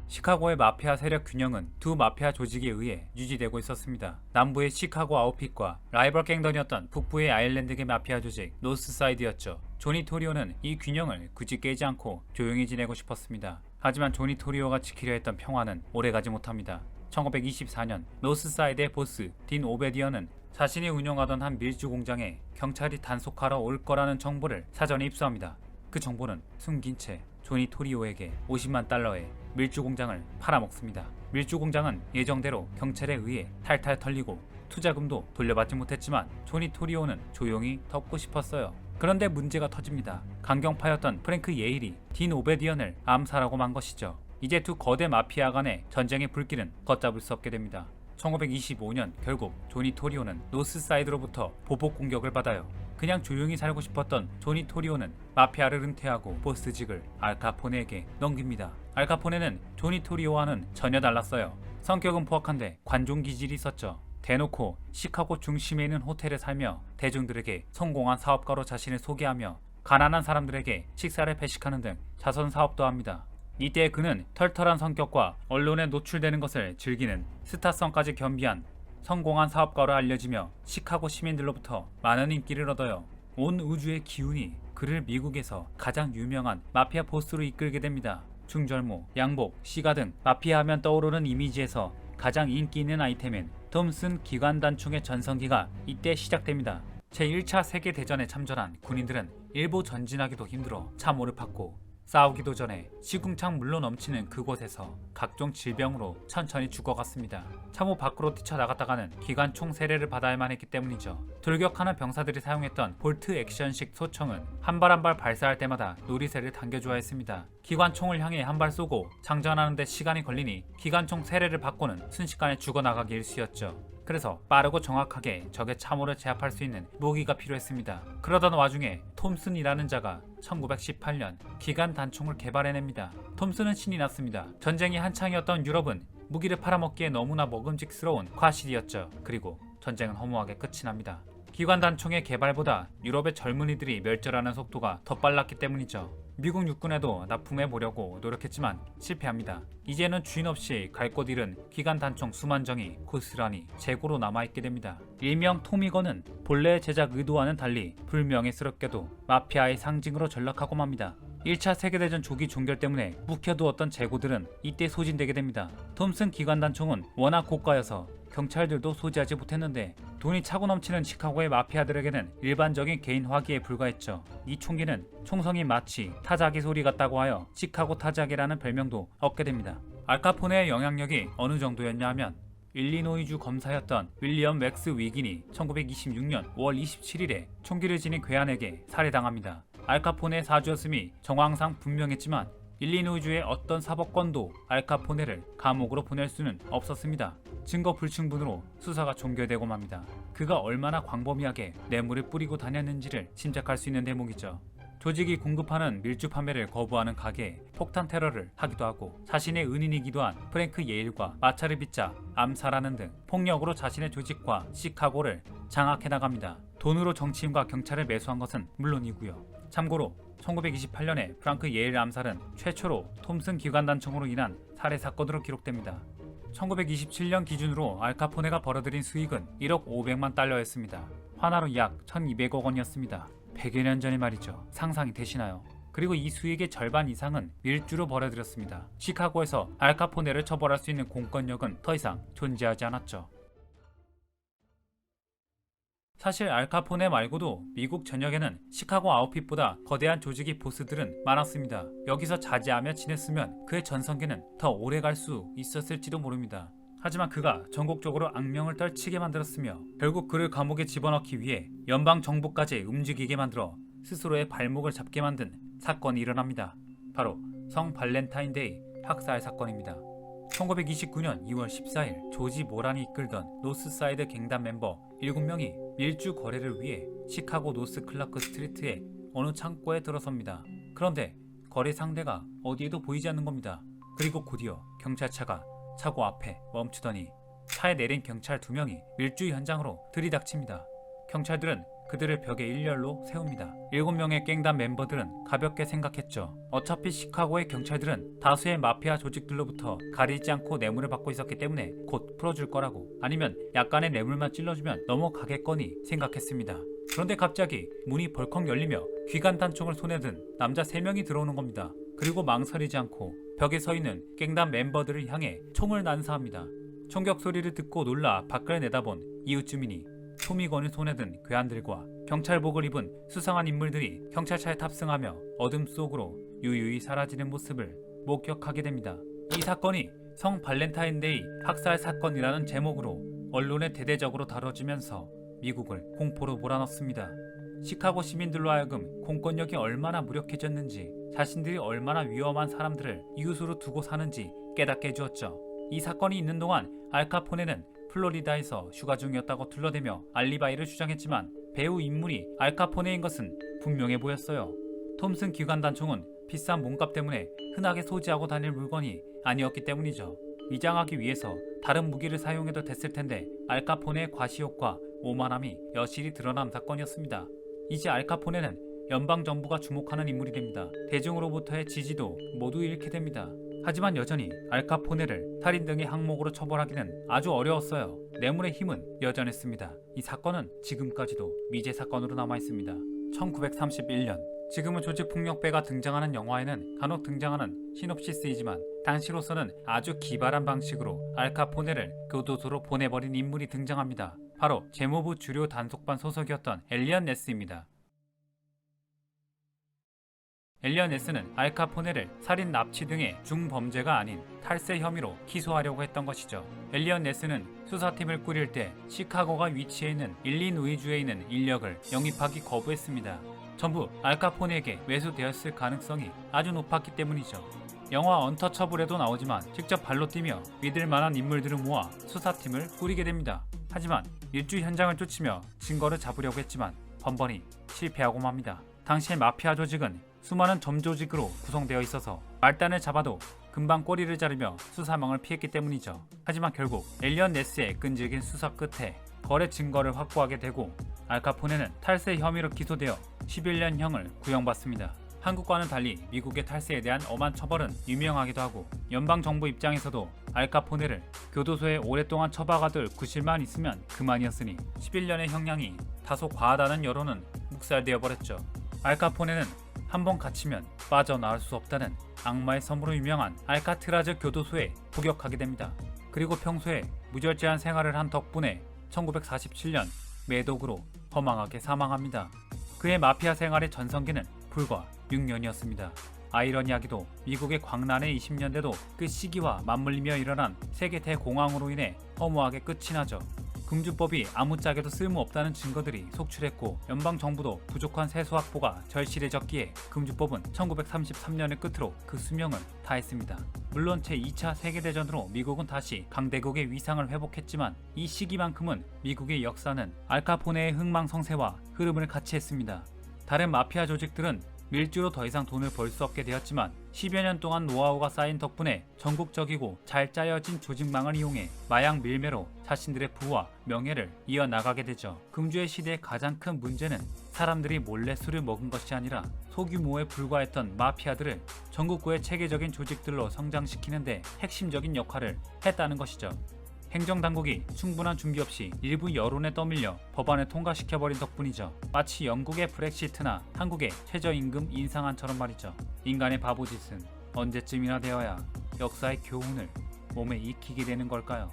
시카고의 마피아 세력 균형은 두 마피아 조직에 의해 유지되고 있었습니다. 남부의 시카고 아웃핏과 라이벌 갱단이었던 북부의 아일랜드계 마피아 조직 노스사이드였죠. 조니 토리오는 이 균형을 굳이 깨지 않고 조용히 지내고 싶었습니다. 하지만 조니 토리오가 지키려 했던 평화는 오래가지 못합니다. 1924년 노스사이드의 보스 딘 오베디어는 자신이 운영하던 한 밀주 공장에 경찰이 단속하러 올 거라는 정보를 사전에 입수합니다. 그 정보는 숨긴 채 조니 토리오에게 50만 달러의 밀주 공장을 팔아먹습니다. 밀주 공장은 예정대로 경찰에 의해 탈탈 털리고 투자금도 돌려받지 못했지만 조니 토리오는 조용히 덮고 싶었어요. 그런데 문제가 터집니다. 강경파였던 프랭크 예일이 딘 오베디언을 암살하고 만 것이죠. 이제 두 거대 마피아 간의 전쟁의 불길은 걷잡을 수 없게 됩니다. 1925년 결국 조니 토리오는 노스사이드로부터 보복 공격을 받아요. 그냥 조용히 살고 싶었던 조니 토리오는 마피아를 은퇴하고 보스직을 알카포네에게 넘깁니다. 알카포네는 조니 토리오와는 전혀 달랐어요. 성격은 포악한데 관종 기질이 있었죠. 대놓고 시카고 중심에 있는 호텔에 살며 대중들에게 성공한 사업가로 자신을 소개하며 가난한 사람들에게 식사를 배식하는 등 자선 사업도 합니다. 이때 그는 털털한 성격과 언론에 노출되는 것을 즐기는 스타성까지 겸비한 성공한 사업가로 알려지며 시카고 시민들로부터 많은 인기를 얻어요. 온 우주의 기운이 그를 미국에서 가장 유명한 마피아 보스로 이끌게 됩니다. 중절모, 양복, 시가 등 마피아 하면 떠오르는 이미지에서 가장 인기 있는 아이템인 톰슨 기관단총의 전성기가 이때 시작됩니다. 제1차 세계대전에 참전한 군인들은 일부 전진하기도 힘들어 참호를 받고 싸우기도 전에 시궁창 물로 넘치는 그곳에서 각종 질병으로 천천히 죽어갔습니다. 참호 밖으로 뛰쳐나갔다가는 기관총 세례를 받아야만 했기 때문이죠. 돌격하는 병사들이 사용했던 볼트 액션식 소총은 한 발 한 발 발사할 때마다 누리새를 당겨줘야 했습니다. 기관총을 향해 한 발 쏘고 장전하는 데 시간이 걸리니 기관총 세례를 받고는 순식간에 죽어나가기 일쑤였죠. 그래서 빠르고 정확하게 적의 참호를 제압할 수 있는 무기가 필요했습니다. 그러던 와중에 톰슨이라는 자가 1918년 기관 단총을 개발해냅니다. 톰슨은 신이 났습니다. 전쟁이 한창이었던 유럽은 무기를 팔아먹기에 너무나 먹음직스러운 과실이었죠. 그리고 전쟁은 허무하게 끝이 납니다. 기관 단총의 개발보다 유럽의 젊은이들이 멸절하는 속도가 더 빨랐기 때문이죠. 미국 육군에도 납품해 보려고 노력했지만 실패합니다. 이제는 주인 없이 갈 곳 잃은 기관 단총 수만 정이 고스란히 재고로 남아있게 됩니다. 일명 토미건은 본래의 제작 의도와는 달리 불명예스럽게도 마피아의 상징으로 전락하고 맙니다. 1차 세계대전 조기 종결 때문에 묵혀두었던 재고들은 이때 소진되게 됩니다. 톰슨 기관 단총은 워낙 고가여서 경찰들도 소지하지 못했는데 돈이 차고 넘치는 시카고의 마피아들에게는 일반적인 개인 화기에 불과했죠. 이 총기는 총성이 마치 타자기 소리 같다고 하여 시카고 타자기라는 별명도 얻게 됩니다. 알카포네의 영향력이 어느 정도였냐 하면 일리노이주 검사였던 윌리엄 웩스 위긴이 1926년 5월 27일에 총기를 지닌 괴한에게 살해당합니다. 알카포네의 사주였음이 정황상 분명했지만 일리노이주의 어떤 사법권도 알카포네를 감옥으로 보낼 수는 없었습니다. 증거 불충분으로 수사가 종결되고 맙니다. 그가 얼마나 광범위하게 뇌물을 뿌리고 다녔는지를 짐작할 수 있는 대목이죠. 조직이 공급하는 밀주 판매를 거부하는 가게에 폭탄 테러를 하기도 하고 자신의 은인이기도 한 프랭크 예일과 마차를 빚자 암살하는 등 폭력으로 자신의 조직과 시카고를 장악해 나갑니다. 돈으로 정치인과 경찰을 매수한 것은 물론이고요. 참고로 1928년에 프랑크 예일 암살은 최초로 톰슨 기관단총으로 인한 살해 사건으로 기록됩니다. 1927년 기준으로 알카포네가 벌어들인 수익은 1억 500만 달러였습니다. 환화로 약 1200억 원이었습니다. 100여 년 전의 말이죠. 상상이 되시나요? 그리고 이 수익의 절반 이상은 밀주로 벌어들였습니다. 시카고에서 알카포네를 처벌할 수 있는 공권력은 더 이상 존재하지 않았죠. 사실 알카포네 말고도 미국 전역에는 시카고 아웃핏보다 거대한 조직의 보스들은 많았습니다. 여기서 자제하며 지냈으면 그의 전성기는 더 오래 갈 수 있었을지도 모릅니다. 하지만 그가 전국적으로 악명을 떨치게 만들었으며 결국 그를 감옥에 집어넣기 위해 연방정부까지 움직이게 만들어 스스로의 발목을 잡게 만든 사건이 일어납니다. 바로 성 발렌타인데이 학살 사건입니다. 1929년 2월 14일 조지 모란이 이끌던 노스사이드 갱단 멤버 7명이 밀주 거래를 위해 시카고 노스 클라크 스트리트의 어느 창고에 들어섭니다. 그런데 거래 상대가 어디에도 보이지 않는 겁니다. 그리고 곧이어 경찰차가 차고 앞에 멈추더니 차에 내린 경찰 2명이 밀주 현장으로 들이닥칩니다. 경찰들은 그들을 벽에 일렬로 세웁니다. 7명의 갱단 멤버들은 가볍게 생각했죠. 어차피 시카고의 경찰들은 다수의 마피아 조직들로부터 가리지 않고 뇌물을 받고 있었기 때문에 곧 풀어줄 거라고, 아니면 약간의 뇌물만 찔러주면 넘어가겠거니 생각했습니다. 그런데 갑자기 문이 벌컥 열리며 귀간 단총을 손에 든 남자 3명이 들어오는 겁니다. 그리고 망설이지 않고 벽에 서 있는 갱단 멤버들을 향해 총을 난사합니다. 총격 소리를 듣고 놀라 밖을 내다본 이웃 주민이 토미건을 손에 든 괴한들과 경찰복을 입은 수상한 인물들이 경찰차에 탑승하며 어둠 속으로 유유히 사라지는 모습을 목격하게 됩니다. 이 사건이 성 발렌타인데이 학살 사건이라는 제목으로 언론에 대대적으로 다뤄지면서 미국을 공포로 몰아넣습니다. 시카고 시민들로 하여금 공권력이 얼마나 무력해졌는지, 자신들이 얼마나 위험한 사람들을 이웃으로 두고 사는지 깨닫게 해주었죠. 이 사건이 있는 동안 알카포네는 플로리다에서 휴가 중이었다고 둘러대며 알리바이를 주장했지만 배우 인물이 알카포네인 것은 분명해 보였어요. 톰슨 기관단총은 비싼 몸값 때문에 흔하게 소지하고 다닐 물건이 아니었기 때문이죠. 위장하기 위해서 다른 무기를 사용해도 됐을 텐데 알카포네의 과시욕과 오만함이 여실히 드러난 사건이었습니다. 이제 알카포네는 연방정부가 주목하는 인물이 됩니다. 대중으로부터의 지지도 모두 잃게 됩니다. 하지만 여전히 알카포네를 살인 등의 항목으로 처벌하기는 아주 어려웠어요. 뇌물의 힘은 여전했습니다. 이 사건은 지금까지도 미제 사건으로 남아있습니다. 1931년, 지금은 조직폭력배가 등장하는 영화에는 간혹 등장하는 시놉시스이지만 당시로서는 아주 기발한 방식으로 알카포네를 교도소로 보내버린 인물이 등장합니다. 바로 재무부 주료 단속반 소속이었던 엘리엇 네스입니다. 엘리엇 네스는 알카포네를 살인, 납치 등의 중범죄가 아닌 탈세 혐의로 기소하려고 했던 것이죠. 엘리엇 네스는 수사팀을 꾸릴 때 시카고가 위치해 있는 일리노이주에 있는 인력을 영입하기 거부했습니다. 전부 알카포네에게 매수되었을 가능성이 아주 높았기 때문이죠. 영화 언터처블에도 나오지만 직접 발로 뛰며 믿을 만한 인물들을 모아 수사팀을 꾸리게 됩니다. 하지만 일주 현장을 쫓으며 증거를 잡으려고 했지만 번번이 실패하고 맙니다. 당시의 마피아 조직은 수많은 점조직으로 구성되어 있어서 말단을 잡아도 금방 꼬리를 자르며 수사망을 피했기 때문이죠. 하지만 결국 엘리엇 네스의 끈질긴 수사 끝에 거래 증거를 확보하게 되고 알카포네는 탈세 혐의로 기소되어 11년형을 구형받습니다. 한국과는 달리 미국의 탈세에 대한 엄한 처벌은 유명하기도 하고 연방정부 입장에서도 알카포네를 교도소에 오랫동안 처박아둘 구실만 있으면 그만이었으니 11년의 형량이 다소 과하다는 여론은 묵살되어 버렸죠. 알카포네는 한번 갇히면 빠져나올 수 없다는 악마의 섬으로 유명한 알카트라즈 교도소에 복역하게 됩니다. 그리고 평소에 무절제한 생활을 한 덕분에 1947년 매독으로 허망하게 사망합니다. 그의 마피아 생활의 전성기는 불과 6년이었습니다. 아이러니하게도 미국의 광란의 20년대도 그 시기와 맞물리며 일어난 세계 대공황으로 인해 허무하게 끝이 나죠. 금주법이 아무짝에도 쓸모없다는 증거들이 속출했고 연방정부도 부족한 세수 확보가 절실해졌기에 금주법은 1933년을 끝으로 그 수명을 다했습니다. 물론 제2차 세계대전으로 미국은 다시 강대국의 위상을 회복했지만 이 시기만큼은 미국의 역사는 알카포네의 흥망성쇠와 흐름을 같이 했습니다. 다른 마피아 조직들은 밀주로 더 이상 돈을 벌 수 없게 되었지만 10여 년 동안 노하우가 쌓인 덕분에 전국적이고 잘 짜여진 조직망을 이용해 마약 밀매로 자신들의 부와 명예를 이어나가게 되죠. 금주의 시대의 가장 큰 문제는 사람들이 몰래 술을 먹은 것이 아니라 소규모에 불과했던 마피아들을 전국구의 체계적인 조직들로 성장시키는데 핵심적인 역할을 했다는 것이죠. 행정당국이 충분한 준비 없이 일부 여론에 떠밀려 법안을 통과시켜버린 덕분이죠. 마치 영국의 브렉시트나 한국의 최저임금 인상안처럼 말이죠. 인간의 바보짓은 언제쯤이나 되어야 역사의 교훈을 몸에 익히게 되는 걸까요?